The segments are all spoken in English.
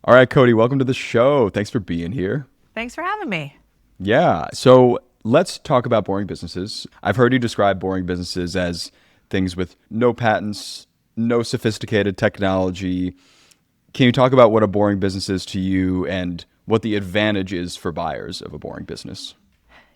All right, Codie, welcome to the show. Thanks for being here. Thanks for having me. Yeah, so let's talk about boring businesses. I've heard you describe boring businesses as things with no patents, no sophisticated technology. Can you talk about what a boring business is to you and what the advantage is for buyers of a boring business?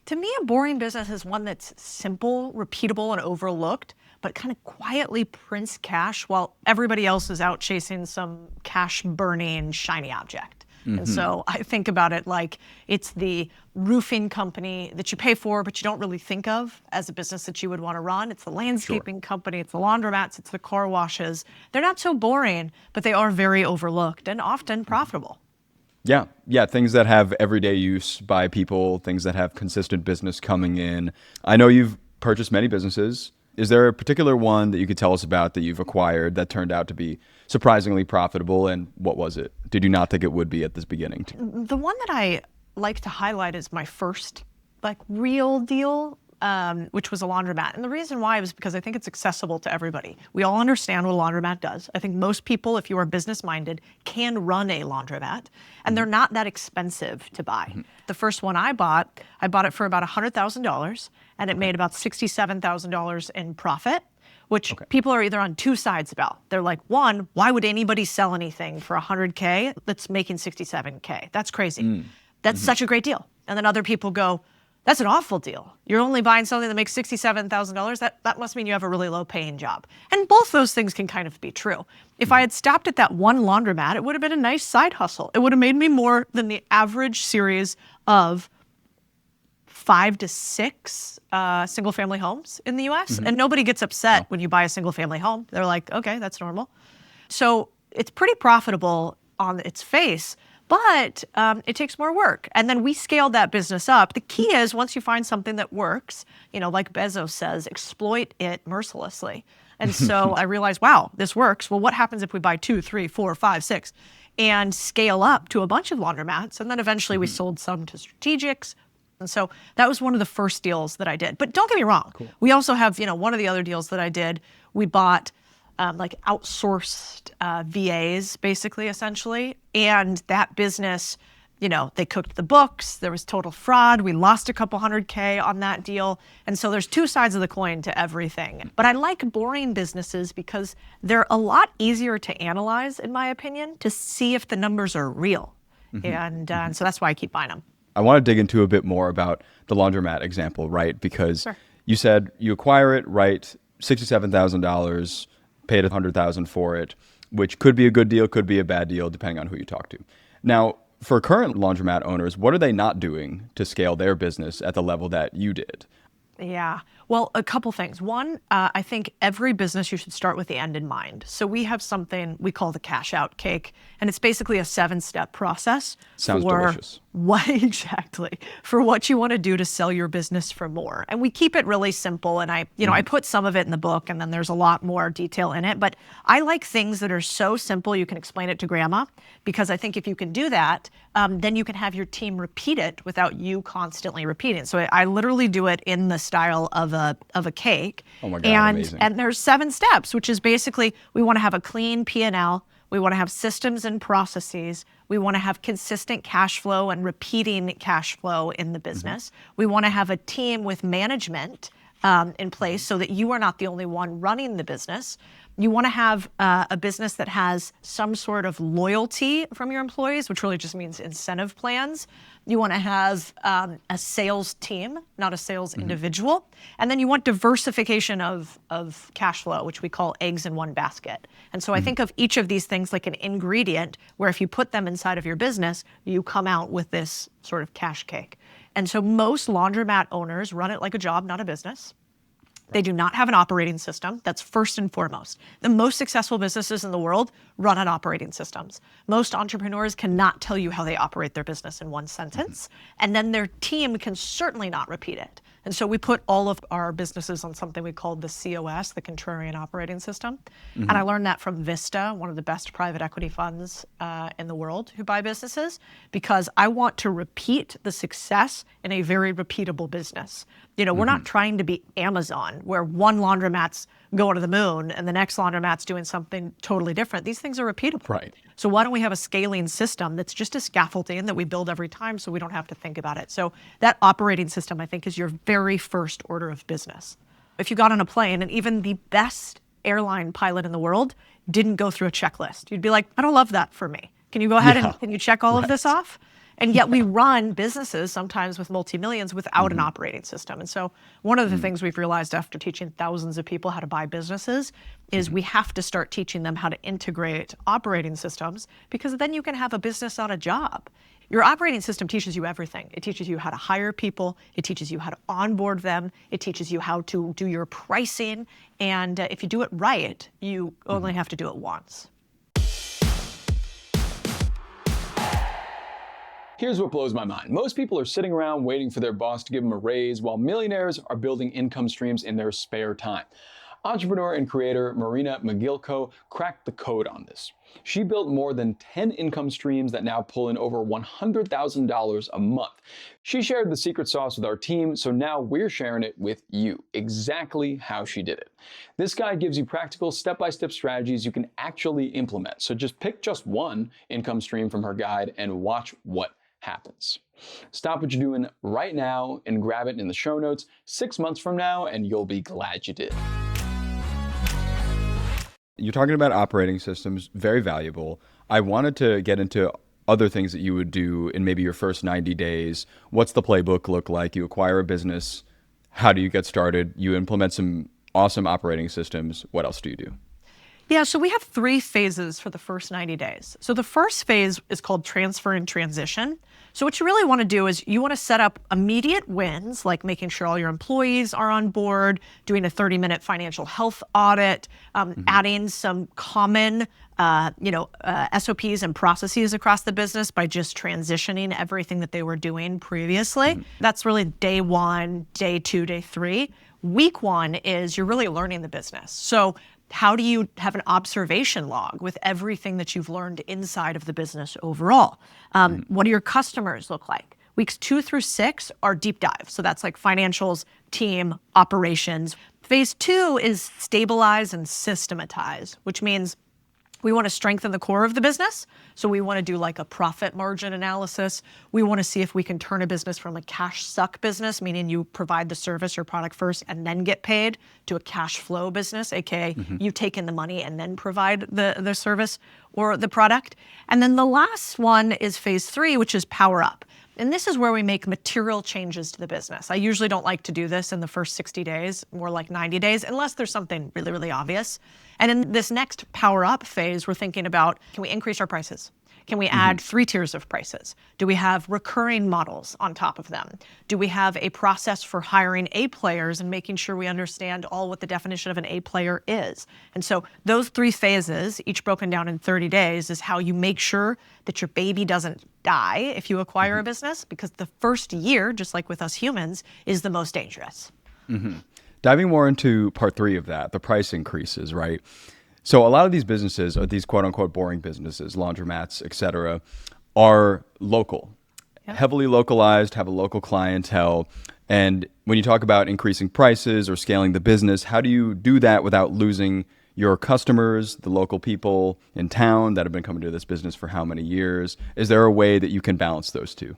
To me, a boring business is one that's simple, repeatable, and overlooked, but kind of quietly prints cash while everybody else is out chasing some cash burning shiny object. And so I think about it like it's the roofing company that you pay for, but you don't really think of as a business that you would want to run. It's the landscaping company, it's the laundromats, it's the car washes. They're not so boring, but they are very overlooked and often profitable. Yeah, things that have everyday use by people, things that have consistent business coming in. I know you've purchased many businesses. Is there a particular one that you could tell us about that you've acquired that turned out to be surprisingly profitable, and what was it? Did you not think it would be at this beginning? The one that I like to highlight is my first real deal, which was a laundromat. And the reason why was because I think it's accessible to everybody. We all understand what a laundromat does. I think most people, if you are business minded, can run a laundromat, and they're not that expensive to buy. The first one I bought it for about $100,000, and it made about $67,000 in profit, which people are either on two sides about. They're like, one, why would anybody sell anything for $100K that's making $67K? That's crazy. That's such a great deal. And then other people go, that's an awful deal. You're only buying something that makes $67,000. That must mean you have a really low paying job. And both those things can kind of be true. If I had stopped at that one laundromat, it would have been a nice side hustle. It would have made me more than the average series of 5 to 6 single family homes in the US. And nobody gets upset when you buy a single family home. They're like, okay, that's normal. So it's pretty profitable on its face, but it takes more work. And then we scaled that business up. The key is once you find something that works, like Bezos says, exploit it mercilessly. And so I realized, wow, this works. Well, what happens if we buy 2, 3, 4, 5, 6 and scale up to a bunch of laundromats? And then eventually we sold some to strategics. And so that was one of the first deals that I did. But don't get me wrong. We also have, one of the other deals that I did, we bought outsourced VAs, basically, essentially. And that business, they cooked the books. There was total fraud. We lost a couple $100K on that deal. And so there's two sides of the coin to everything. But I like boring businesses because they're a lot easier to analyze, in my opinion, to see if the numbers are real. And so that's why I keep buying them. I want to dig into a bit more about the laundromat example, right? Because you said you acquire it, right? $67,000, paid $100,000 for it, which could be a good deal, could be a bad deal, depending on who you talk to. Now, for current laundromat owners, what are they not doing to scale their business at the level that you did? Yeah. Well, a couple things. One, I think every business you should start with the end in mind. So we have something we call the cash out cake, and it's basically a 7-step process. Sounds delicious. Exactly. For what you want to do to sell your business for more. And we keep it really simple. And I put some of it in the book, and then there's a lot more detail in it. But I like things that are so simple you can explain it to grandma, because I think if you can do that, then you can have your team repeat it without you constantly repeating. So I literally do it in the style of a cake. Oh my God, amazing. And there's 7 steps, which is basically we want to have a clean P&L. We want to have systems and processes. We want to have consistent cash flow and repeating cash flow in the business. We want to have a team with management in place so that you are not the only one running the business. You want to have a business that has some sort of loyalty from your employees, which really just means incentive plans. You want to have a sales team, not a sales individual. And then you want diversification of cash flow, which we call eggs in one basket. And so I think of each of these things like an ingredient where if you put them inside of your business, you come out with this sort of cash cake. And so most laundromat owners run it like a job, not a business. They do not have an operating system. That's first and foremost. The most successful businesses in the world run on operating systems. Most entrepreneurs cannot tell you how they operate their business in one sentence. And then their team can certainly not repeat it. And so we put all of our businesses on something we called the COS, the Contrarian Operating System. And I learned that from Vista, one of the best private equity funds in the world who buy businesses, because I want to repeat the success in a very repeatable business. You know, we're not trying to be Amazon, where one laundromat's going to the moon and the next laundromat's doing something totally different. These things are repeatable. Right. So why don't we have a scaling system that's just a scaffolding that we build every time so we don't have to think about it? So that operating system, I think, is your very first order of business. If you got on a plane and even the best airline pilot in the world didn't go through a checklist, you'd be like, I don't love that for me. Can you go ahead and can you check all of this off? And yet we run businesses sometimes with multi-millions without an operating system. And so one of the things we've realized after teaching thousands of people how to buy businesses is we have to start teaching them how to integrate operating systems, because then you can have a business on a job. Your operating system teaches you everything. It teaches you how to hire people. It teaches you how to onboard them. It teaches you how to do your pricing. And if you do it right, you only have to do it once. Here's what blows my mind. Most people are sitting around waiting for their boss to give them a raise, while millionaires are building income streams in their spare time. Entrepreneur and creator Marina McGilko cracked the code on this. She built more than 10 income streams that now pull in over $100,000 a month. She shared the secret sauce with our team, so now we're sharing it with you, exactly how she did it. This guide gives you practical step-by-step strategies you can actually implement. So just pick just one income stream from her guide and watch what happens. Stop what you're doing right now and grab it in the show notes 6 months from now, and you'll be glad you did. You're talking about operating systems, very valuable. I wanted to get into other things that you would do in maybe your first 90 days. What's the playbook look like? You acquire a business. How do you get started? You implement some awesome operating systems. What else do you do? Yeah, so we have 3 phases for the first 90 days. So the first phase is called transfer and transition. So what you really want to do is you want to set up immediate wins, like making sure all your employees are on board, doing a 30-minute financial health audit, adding some common SOPs and processes across the business by just transitioning everything that they were doing previously. That's really day 1, day 2, day 3. Week 1 is you're really learning the business. So how do you have an observation log with everything that you've learned inside of the business overall? What do your customers look like? Weeks 2 through 6 are deep dive. So that's like financials, team, operations. Phase 2 is stabilize and systematize, which means we want to strengthen the core of the business. So we want to do like a profit margin analysis. We want to see if we can turn a business from a cash suck business, meaning you provide the service or product first and then get paid, to a cash flow business, aka you take in the money and then provide the service or the product. And then the last one is phase 3, which is power up. And this is where we make material changes to the business. I usually don't like to do this in the first 60 days, more like 90 days, unless there's something really, really obvious. And in this next power up phase, we're thinking about, can we increase our prices? Can we add 3 tiers of prices? Do we have recurring models on top of them? Do we have a process for hiring A players and making sure we understand all what the definition of an A player is? And so those 3 phases, each broken down in 30 days, is how you make sure that your baby doesn't die if you acquire a business, because the first year, just like with us humans, is the most dangerous. Diving more into part 3 of that, the price increases, right? So a lot of these businesses, or these quote unquote boring businesses, laundromats, et cetera, are local, heavily localized, have a local clientele. And when you talk about increasing prices or scaling the business, how do you do that without losing your customers, the local people in town that have been coming to this business for how many years? Is there a way that you can balance those two?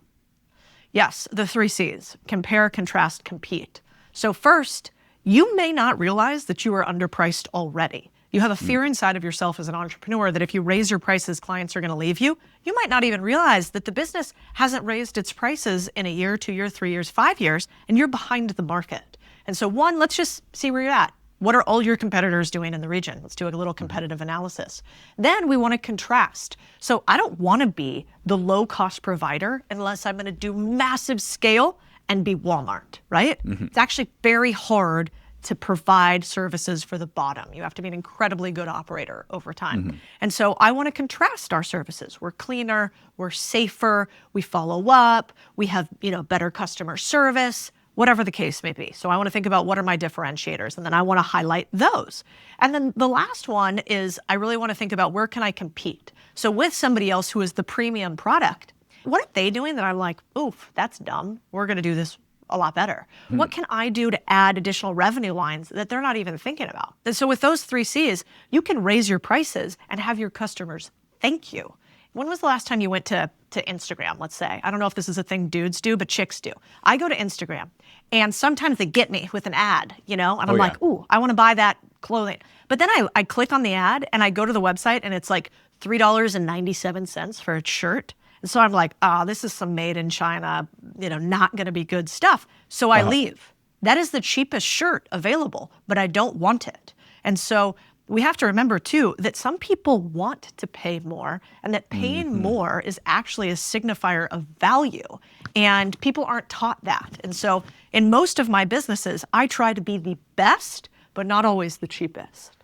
Yes, the 3 C's: compare, contrast, compete. So first, you may not realize that you are underpriced already. You have a fear inside of yourself as an entrepreneur that if you raise your prices, clients are going to leave you. You might not even realize that the business hasn't raised its prices in a year, 2 years, 3 years, 5 years, and you're behind the market. And so 1, let's just see where you're at. What are all your competitors doing in the region? Let's do a little competitive analysis. Then we want to contrast. So I don't want to be the low-cost provider unless I'm going to do massive scale and be Walmart, right? It's actually very hard to provide services for the bottom. You have to be an incredibly good operator over time. And so I want to contrast our services. We're cleaner, we're safer, we follow up, we have, better customer service. whatever the case may be. So I want to think about what are my differentiators, and then I want to highlight those. And then the last one is I really want to think about where can I compete? So with somebody else who is the premium product, what are they doing that I'm like, oof, that's dumb. We're going to do this a lot better. What can I do to add additional revenue lines that they're not even thinking about? And so with those 3 C's, you can raise your prices and have your customers thank you. When was the last time you went to Instagram, let's say? I don't know if this is a thing dudes do, but chicks do. I go to Instagram, and sometimes they get me with an ad, and I'm like, ooh, I want to buy that clothing. But then I click on the ad, and I go to the website, and it's like $3.97 for a shirt. And so I'm like, this is some made in China, not going to be good stuff. So I leave. That is the cheapest shirt available, but I don't want it. And so we have to remember, too, that some people want to pay more, and that paying more is actually a signifier of value. And people aren't taught that. And so in most of my businesses, I try to be the best, but not always the cheapest.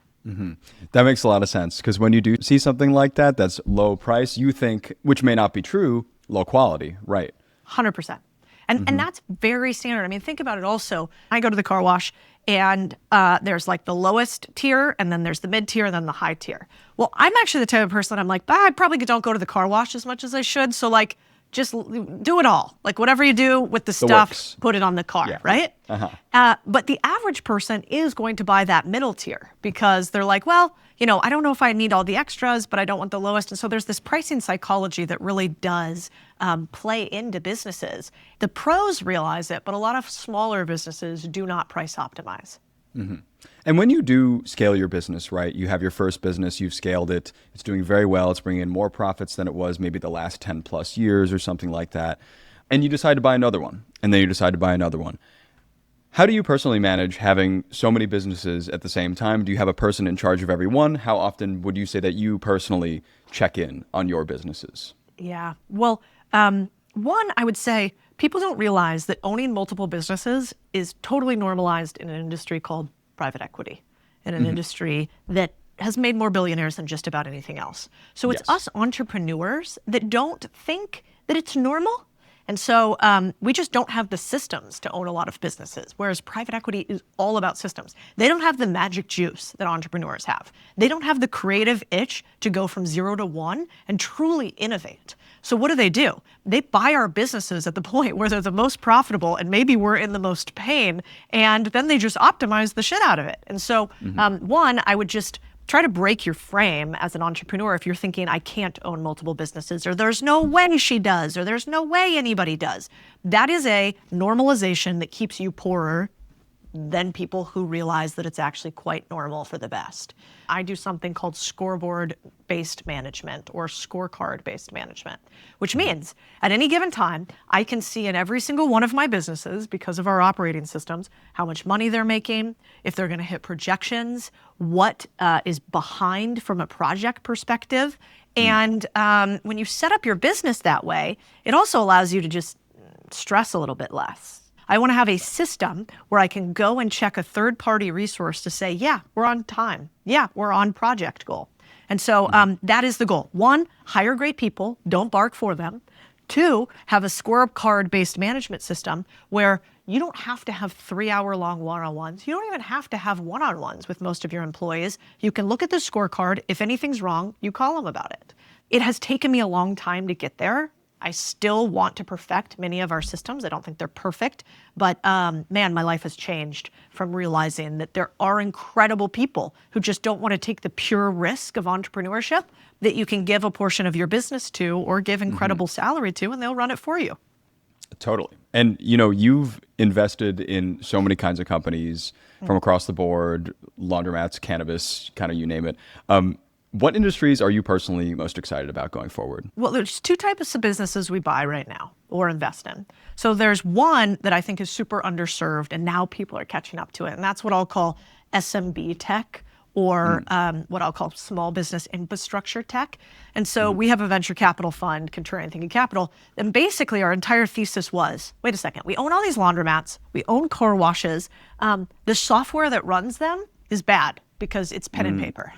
That makes a lot of sense, because when you do see something like that, that's low price, you think, which may not be true, low quality, right? 100%. And that's very standard. I mean, think about it also. I go to the car wash, and there's like the lowest tier, and then there's the mid tier, and then the high tier. Well, I'm actually the type of person, I'm like, I probably don't go to the car wash as much as I should. So like, just do it all. Like whatever you do with the stuff, works. Put it on the car, right? But the average person is going to buy that middle tier because they're like, well, I don't know if I need all the extras, but I don't want the lowest. And so there's this pricing psychology that really does play into businesses. The pros realize it, but a lot of smaller businesses do not price optimize. And when you do scale your business, right, you have your first business, you've scaled it, it's doing very well, it's bringing in more profits than it was maybe the last 10 plus years or something like that, and you decide to buy another one, and then you decide to buy another one. How do you personally manage having so many businesses at the same time? Do you have a person in charge of every one? How often would you say that you personally check in on your businesses? Yeah. Well, one, I would say people don't realize that owning multiple businesses is totally normalized in an industry called private equity, in an industry that has made more billionaires than just about anything else. So it's us entrepreneurs that don't think that it's normal. And so we just don't have the systems to own a lot of businesses, whereas private equity is all about systems. They don't have the magic juice that entrepreneurs have. They don't have the creative itch to go from 0 to 1 and truly innovate. So what do? They buy our businesses at the point where they're the most profitable and maybe we're in the most pain, and then they just optimize the shit out of it. And so one, I would just try to break your frame as an entrepreneur if you're thinking, I can't own multiple businesses, or there's no way she does, or there's no way anybody does. That is a normalization that keeps you poorer than people who realize that it's actually quite normal for the best. I do something called scoreboard-based management or scorecard-based management, which means at any given time, I can see in every single one of my businesses, because of our operating systems, how much money they're making, if they're going to hit projections, what is behind from a project perspective. And when you set up your business that way, it also allows you to just stress a little bit less. I want to have a system where I can go and check a third-party resource to say, yeah, we're on time. Yeah, we're on project goal. And so that is the goal. One, hire great people. Don't bark for them. Two, have a scorecard-based management system where you don't have to have 3-hour-long one-on-ones. You don't even have to have one-on-ones with most of your employees. You can look at the scorecard. If anything's wrong, you call them about it. It has taken me a long time to get there. I still want to perfect many of our systems. I don't think they're perfect, but man, my life has changed from realizing that there are incredible people who just don't want to take the pure risk of entrepreneurship that you can give a portion of your business to or give incredible salary to, and they'll run it for you. Totally. And, you've invested in so many kinds of companies from across the board, laundromats, cannabis, kind of you name it. What industries are you personally most excited about going forward? Well, there's 2 types of businesses we buy right now or invest in. So there's one that I think is super underserved, and now people are catching up to it. And that's what I'll call SMB tech, or what I'll call small business infrastructure tech. And so we have a venture capital fund, Contrarian Thinking Capital. And basically our entire thesis was, wait a second, we own all these laundromats, we own car washes. The software that runs them is bad because it's pen and paper.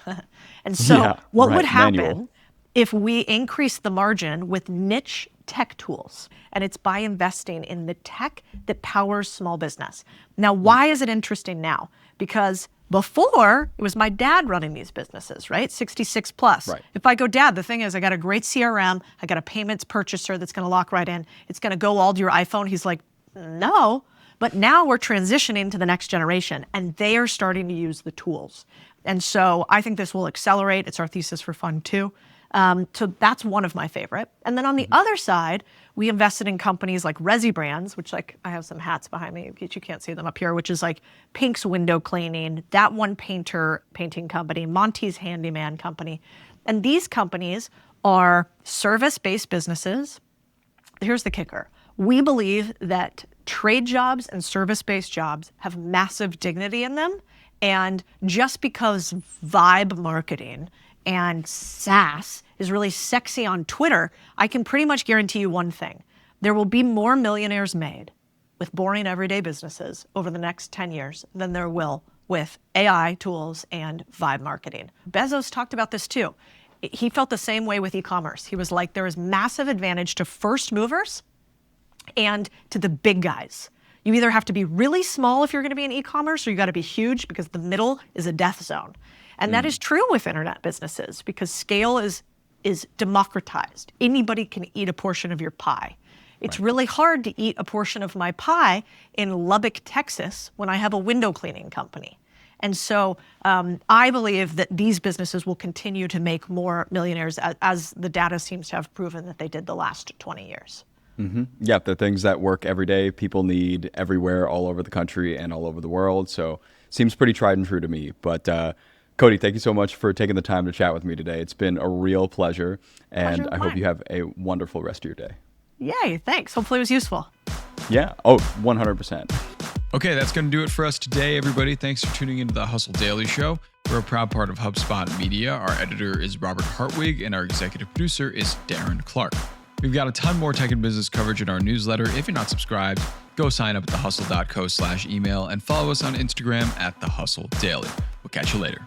And so what would happen if we increase the margin with niche tech tools, and it's by investing in the tech that powers small business. Now, why is it interesting now? Because before, it was my dad running these businesses, right? 66 plus. Right. If I go, Dad, the thing is, I got a great CRM, I got a payments purchaser that's going to lock right in. It's going to go all to your iPhone. He's like, no. But now we're transitioning to the next generation, and they are starting to use the tools. And so I think this will accelerate. It's our thesis for Fund 2. So that's one of my favorite. And then on the other side, we invested in companies like Resi Brands, which I have some hats behind me, but you can't see them up here, which is like Pink's Window Cleaning, That One Painting Company, Monty's Handyman Company. And these companies are service-based businesses. Here's the kicker. We believe that trade jobs and service-based jobs have massive dignity in them. And just because vibe marketing and SaaS is really sexy on Twitter, I can pretty much guarantee you one thing. There will be more millionaires made with boring everyday businesses over the next 10 years than there will with AI tools and vibe marketing. Bezos talked about this too. He felt the same way with e-commerce. He was like, there is massive advantage to first movers and to the big guys. You either have to be really small if you're going to be in e-commerce, or you got to be huge, because the middle is a death zone. And that is true with internet businesses, because scale is democratized. Anybody can eat a portion of your pie. It's really hard to eat a portion of my pie in Lubbock, Texas, when I have a window cleaning company. And so I believe that these businesses will continue to make more millionaires, as the data seems to have proven that they did the last 20 years. Mm-hmm. Yeah, the things that work every day, people need everywhere, all over the country and all over the world. So seems pretty tried and true to me. But Codie, thank you so much for taking the time to chat with me today. It's been a real pleasure, and I hope you have a wonderful rest of your day. Yay, thanks. Hopefully it was useful. Yeah, 100%. Okay, that's going to do it for us today, everybody. Thanks for tuning into the Hustle Daily Show. We're a proud part of HubSpot Media. Our editor is Robert Hartwig, and our executive producer is Darren Clark. We've got a ton more tech and business coverage in our newsletter. If you're not subscribed, go sign up at thehustle.co/email and follow us on Instagram at thehustledaily. We'll catch you later.